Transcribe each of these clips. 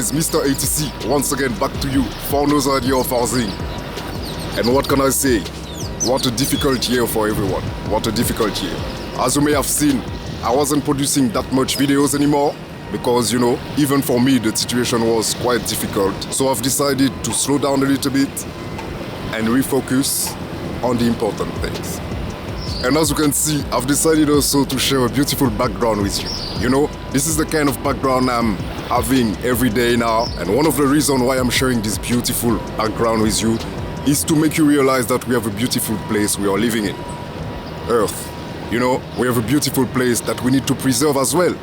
guys, Mr. ATC, once again back to you for another idea of housing. And what can I say? What a difficult year for everyone. What a difficult year. As you may have seen, I wasn't producing that much videos anymore because, even for me, the situation was quite difficult. So I've decided to slow down a little bit and refocus on the important things. And as you can see, I've decided also to share a beautiful background with you. This is the kind of background I'm having every day now. And one of the reasons why I'm sharing this beautiful background with you is to make you realize that we have a beautiful place we are living in. Earth. We have a beautiful place that we need to preserve as well.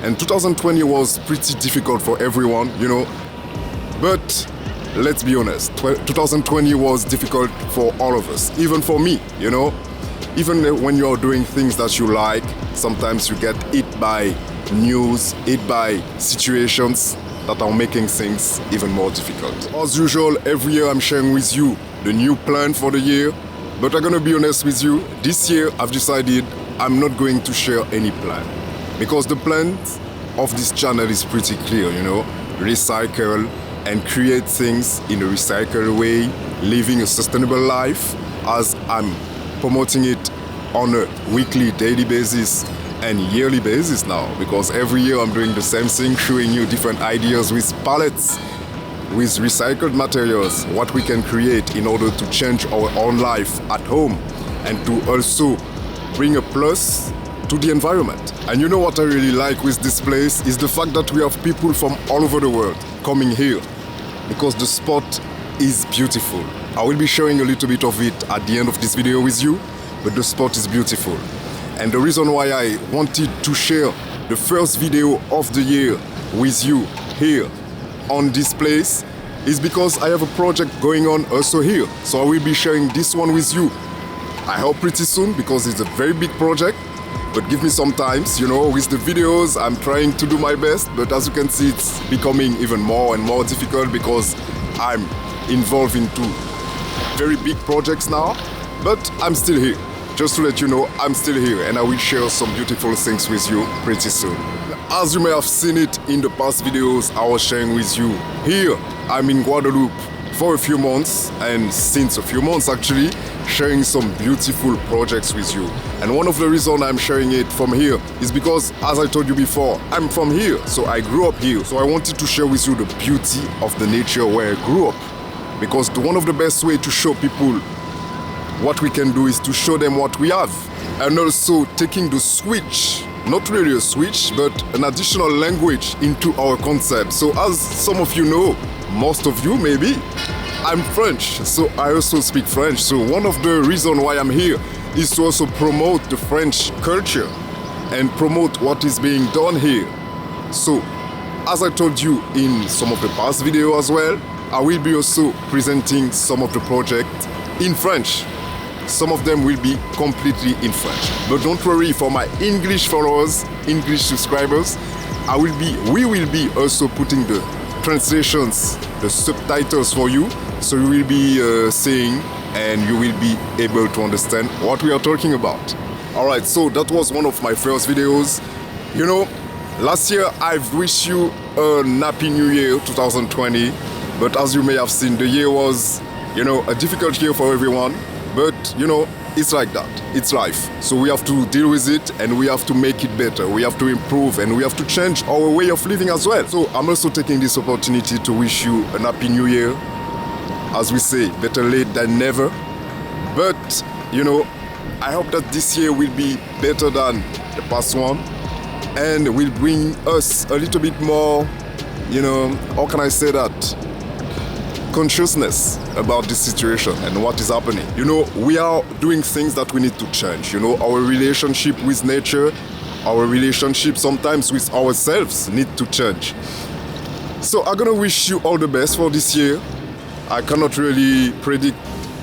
And 2020 was pretty difficult for everyone, But let's be honest, 2020 was difficult for all of us, even for me, Even when you're doing things that you like, sometimes you get hit by news, hit by situations that are making things even more difficult. As usual, every year I'm sharing with you the new plan for the year, but I'm gonna be honest with you, this year I've decided I'm not going to share any plan, because the plan of this channel is pretty clear, recycle and create things in a recycled way, living a sustainable life, as I'm promoting it on a weekly, daily basis and yearly basis now, because every year I'm doing the same thing, showing you different ideas with palettes, with recycled materials, what we can create in order to change our own life at home and to also bring a plus to the environment. And what I really like with this place is the fact that we have people from all over the world coming here, because the spot is beautiful. I will be sharing a little bit of it at the end of this video with you, but the spot is beautiful. And the reason why I wanted to share the first video of the year with you here on this place is because I have a project going on also here. So I will be sharing this one with you, I hope pretty soon, because it's a very big project. But give me some time, with the videos I'm trying to do my best, but as you can see it's becoming even more and more difficult because I'm involved into very big projects now, but I'm still here. Just to let you know, I'm still here and I will share some beautiful things with you pretty soon. As you may have seen it in the past videos I was sharing with you, here I'm in Guadeloupe for a few months, and since a few months actually, sharing some beautiful projects with you. And one of the reasons I'm sharing it from here is because, as I told you before, I'm from here, so I grew up here. So I wanted to share with you the beauty of the nature where I grew up. Because one of the best ways to show people what we can do is to show them what we have. And also taking the switch, not really a switch, but an additional language into our concept. So as some of you know, most of you maybe, I'm French, so I also speak French. So one of the reasons why I'm here is to also promote the French culture and promote what is being done here. So, as I told you in some of the past videos as well, I will be also presenting some of the projects in French. Some of them will be completely in French. But don't worry, for my English followers, English subscribers, we will be also putting the translations, the subtitles for you, so you will be seeing and you will be able to understand what we are talking about. Alright, so that was one of my first videos. Last year I've wished you a happy new year 2020, but as you may have seen, the year was a difficult year for everyone, but it's like that, it's life. So we have to deal with it and we have to make it better, we have to improve and we have to change our way of living as well. So I'm also taking this opportunity to wish you a happy new year. As we say, better late than never. But I hope that this year will be better than the past one and will bring us a little bit more, how can I say that, consciousness about this situation and what is happening. We are doing things that we need to change. Our relationship with nature, our relationship sometimes with ourselves need to change. So I'm gonna wish you all the best for this year. I cannot really predict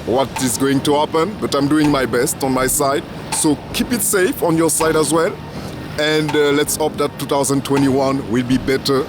what is going to happen, but I'm doing my best on my side. So keep it safe on your side as well. And let's hope that 2021 will be better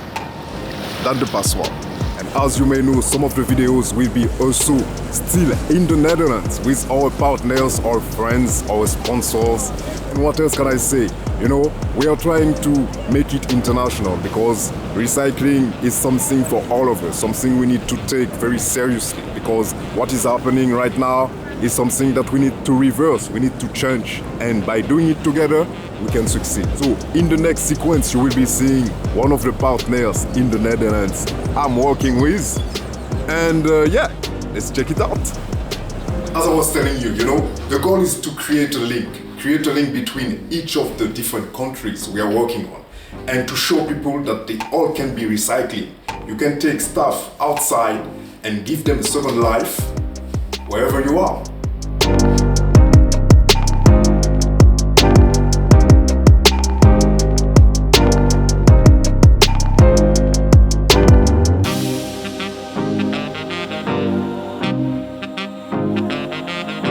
than the past one. And as you may know, some of the videos will be also still in the Netherlands with our partners, our friends, our sponsors. And what else can I say? You know, we are trying to make it international because recycling is something for all of us, something we need to take very seriously, because what is happening right now is something that we need to reverse, we need to change, and by doing it together, we can succeed. So in the next sequence, you will be seeing one of the partners in the Netherlands I'm working with, and yeah, let's check it out. As I was telling you, the goal is to create a link between each of the different countries we are working on, and to show people that they all can be recycling. You can take stuff outside and give them a second life wherever you are.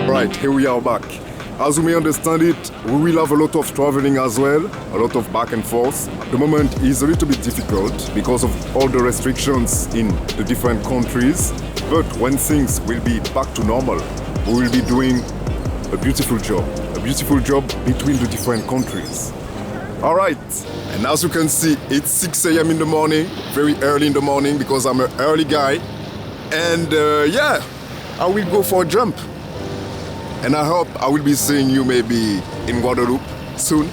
Right, here we are back. As you may understand it, we will have a lot of traveling as well, a lot of back and forth. At the moment is a little bit difficult because of all the restrictions in the different countries. But when things will be back to normal, we will be doing a beautiful job between the different countries. Alright, and as you can see, it's 6 a.m. in the morning, very early in the morning because I'm an early guy. And yeah, I will go for a jump. And I hope I will be seeing you maybe in Guadeloupe soon.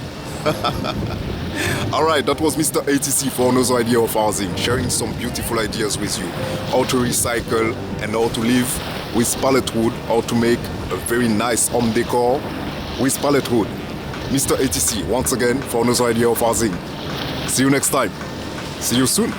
Alright, that was Mr. ATC for another idea of housing, sharing some beautiful ideas with you. How to recycle and how to live with pallet wood, how to make a very nice home decor with pallet wood. Mr. ATC, once again, for another idea of housing. See you next time. See you soon.